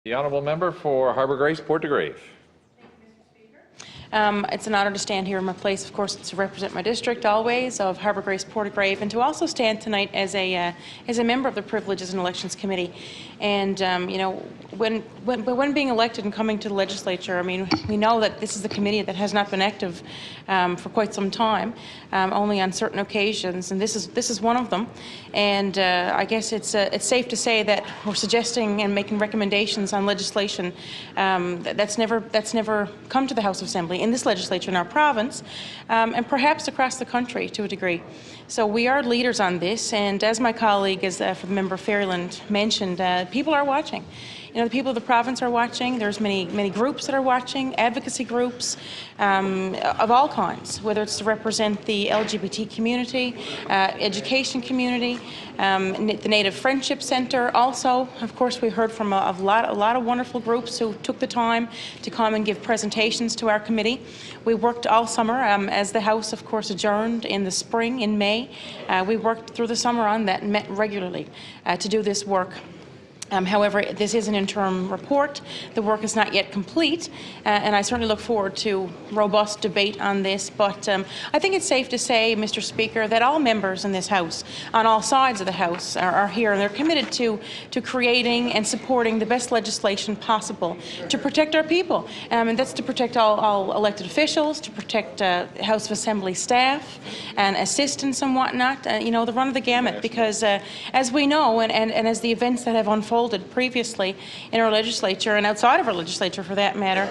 The honourable member for Harbour Grace, Port de Grave. It's an honour to stand here in my place, of course, to represent my district always of Harbour Grace, Port de Grave, and to also stand tonight as a member of the Privileges and Elections Committee. And you know, when being elected and coming to the legislature, I mean, we know that this is the committee that has not been active for quite some time, only on certain occasions, and this is one of them. And I guess it's safe to say that we're suggesting and making recommendations on legislation that's never come to the House of Assembly in this legislature in our province, and perhaps across the country to a degree. So we are leaders on this, and as my colleague, for the member Fairyland mentioned, people are watching. You know, the people of the province are watching. There's many groups that are watching, advocacy groups of all kinds, whether it's to represent the LGBT community, education community, the Native Friendship Centre. Also, of course, we heard from a lot of wonderful groups who took the time to come and give presentations to our committee. We worked all summer as the House, of course, adjourned in the spring, in May. We worked through the summer on that and met regularly to do this work. However, this is an interim report. The work is not yet complete, and I certainly look forward to robust debate on this. But I think it's safe to say, Mr. Speaker, that all members in this House, on all sides of the House, are here, and they're committed to creating and supporting the best legislation possible to protect our people. And that's to protect all elected officials, to protect House of Assembly staff and assistants and whatnot, you know, the run of the gamut, because as we know, and as the events that have unfolded previously in our legislature and outside of our legislature for that matter,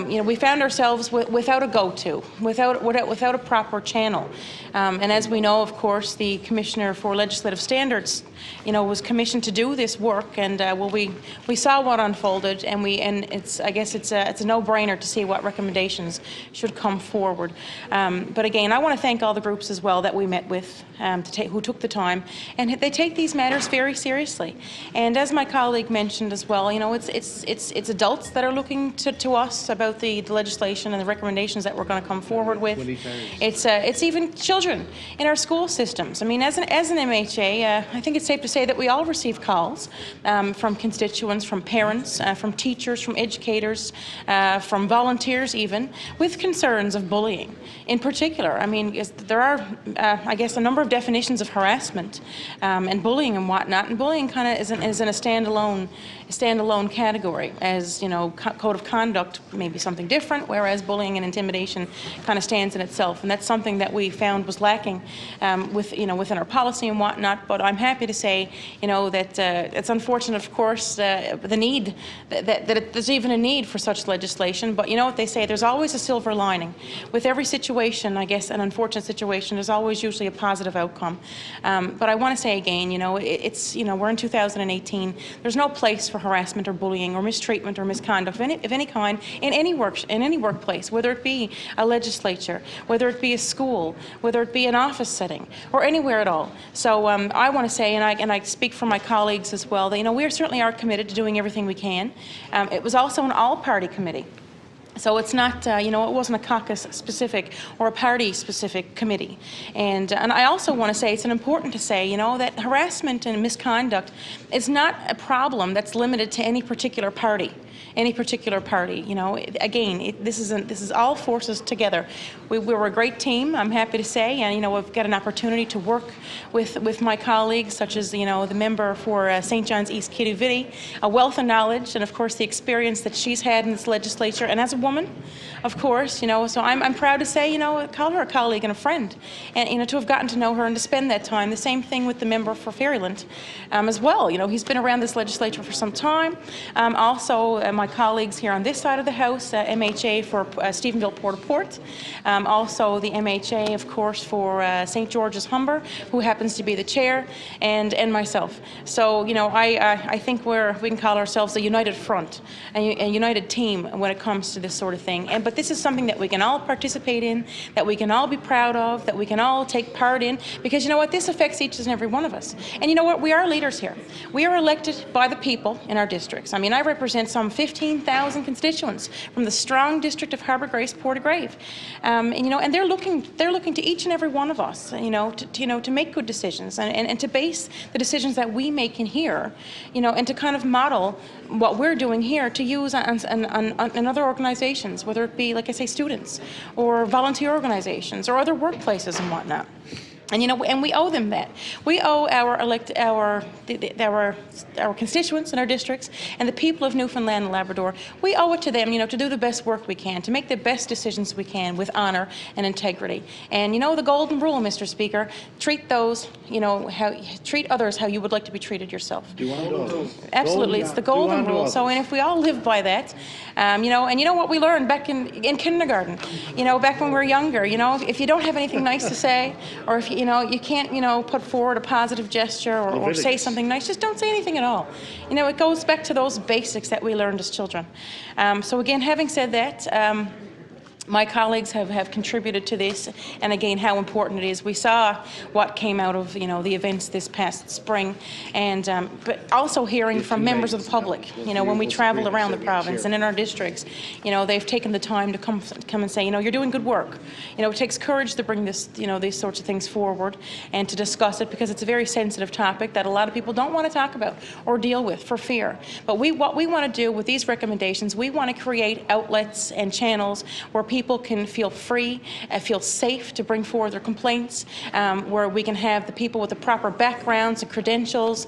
you know, we found ourselves without a go-to, without a proper channel. And as we know, of course, the Commissioner for Legislative Standards, you know, was commissioned to do this work, and well, we saw what unfolded, and I guess it's a no-brainer to see what recommendations should come forward. But again, I want to thank all the groups as well that we met with, who took the time, and they take these matters very seriously. And as my colleague mentioned as well, you know, it's adults that are looking to us about the legislation and the recommendations that we're going to come forward with. It's even children in our school systems. I mean, as an MHA, I think it's safe to say that we all receive calls from constituents, from parents, from teachers, from educators, from volunteers even, with concerns of bullying. In particular, I mean, there are, I guess, a number of definitions of harassment and bullying and whatnot, and bullying kind of is in a standalone category. As you know, code of conduct may be something different, whereas bullying and intimidation kind of stands in itself, and that's something that we found was lacking within our policy and whatnot. But I'm happy to say, you know, that it's unfortunate, of course, the need that there's even a need for such legislation. But you know what they say: there's always a silver lining with every situation. I guess an unfortunate situation, there's always usually a positive outcome. But I want to say again, you know, we're in 2018. There's no place for harassment or bullying or mistreatment or misconduct of any kind in any workplace, whether it be a legislature, whether it be a school, whether it be an office setting, or anywhere at all. So I want to say, and I speak for my colleagues as well, that, you know, we certainly are committed to doing everything we can. It was also an all-party committee. So it's not, you know, it wasn't a caucus-specific or a party-specific committee. And I also want to say, it's important to say, you know, that harassment and misconduct is not a problem that's limited to any particular party. You know, again, this is all forces together. We were a great team, I'm happy to say, and you know, we've got an opportunity to work with my colleagues, such as, you know, the member for St. John's East Kituviti, a wealth of knowledge, and of course the experience that she's had in this legislature, and as a woman, of course, you know. So I'm proud to say, you know, call her a colleague and a friend, and you know, to have gotten to know her and to spend that time. The same thing with the member for Fairyland as well. You know, he's been around this legislature for some time. Also, my colleagues here on this side of the House, MHA for Stephenville Port-au-Port, also the MHA, of course, for St. George's Humber, who happens to be the chair, and myself. So, you know, I think we can call ourselves a united front, a united team when it comes to this sort of thing. But this is something that we can all participate in, that we can all be proud of, that we can all take part in, because you know what, this affects each and every one of us. And you know what, we are leaders here. We are elected by the people in our districts. I mean, I represent some 15,000 constituents from the strong district of Harbour Grace, Portagrave, and you know, and they're looking to each and every one of us, you know, to make good decisions and to base the decisions that we make in here, you know, and to kind of model what we're doing here to use on other organizations, whether it be, like I say, students or volunteer organizations or other workplaces and whatnot. And you know, and we owe them that. We owe our constituents in our districts and the people of Newfoundland and Labrador. We owe it to them, you know, to do the best work we can, to make the best decisions we can with honor and integrity. And you know, the golden rule, Mr. Speaker, treat those, you know, treat others how you would like to be treated yourself. Do unto others. Absolutely, it's the golden rule. So, and if we all live by that, you know, and you know what we learned back in kindergarten, you know, back when we were younger, you know, if you don't have anything nice to say, or if you know, you can't, you know, put forward a positive gesture or say something nice, just don't say anything at all. You know, it goes back to those basics that we learned as children. So again, having said that, my colleagues have contributed to this, and again, how important it is. We saw what came out of, you know, the events this past spring, and but also hearing from members of the public. You know, when we travel around the province and in our districts, you know, they've taken the time to come and say, you know, you're doing good work. You know, it takes courage to bring this, you know, these sorts of things forward and to discuss it, because it's a very sensitive topic that a lot of people don't want to talk about or deal with for fear. But what we want to do with these recommendations, we want to create outlets and channels where people can feel free, feel safe to bring forward their complaints, where we can have the people with the proper backgrounds and credentials,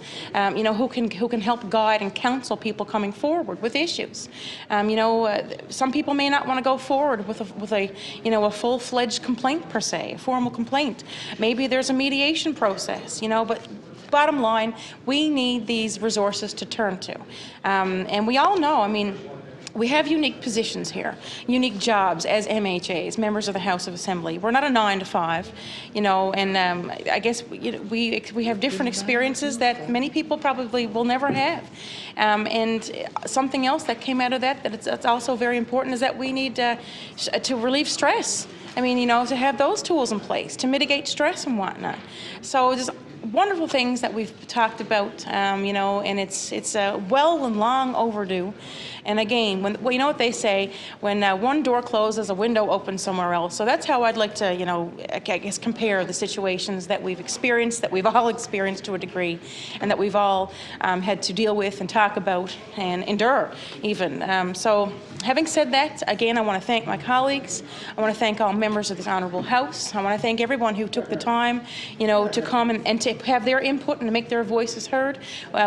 you know, who can help guide and counsel people coming forward with issues. You know, some people may not want to go forward with a you know, a full-fledged complaint per se, a formal complaint. Maybe there's a mediation process, you know, but bottom line, we need these resources to turn to. And we all know, I mean, we have unique positions here, unique jobs as MHAs, members of the House of Assembly. We're not a 9-to-5, you know, and I guess we have different experiences that many people probably will never have. And something else that came out of that it's also very important is that we need to relieve stress. I mean, you know, to have those tools in place to mitigate stress and whatnot. So there's wonderful things that we've talked about, you know, and it's well and long overdue. And again, well, you know what they say, when one door closes, a window opens somewhere else. So that's how I'd like to, you know, I guess compare the situations that we've experienced, that we've all experienced to a degree, and that we've all had to deal with and talk about and endure even. So having said that, again, I want to thank my colleagues. I want to thank all members of this Honourable House. I want to thank everyone who took the time, you know, to come and to have their input and to make their voices heard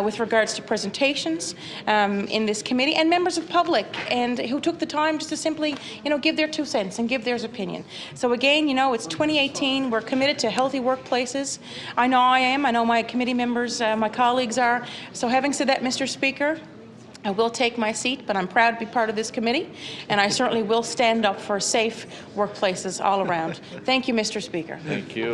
with regards to presentations in this committee, and members of the public and who took the time just to simply, you know, give their 2 cents and give their opinion. So again, you know, it's 2018. We're committed to healthy workplaces. I know I am. I know my committee members, my colleagues are. So having said that, Mr. Speaker, I will take my seat, but I'm proud to be part of this committee, and I certainly will stand up for safe workplaces all around. Thank you, Mr. Speaker. Thank you.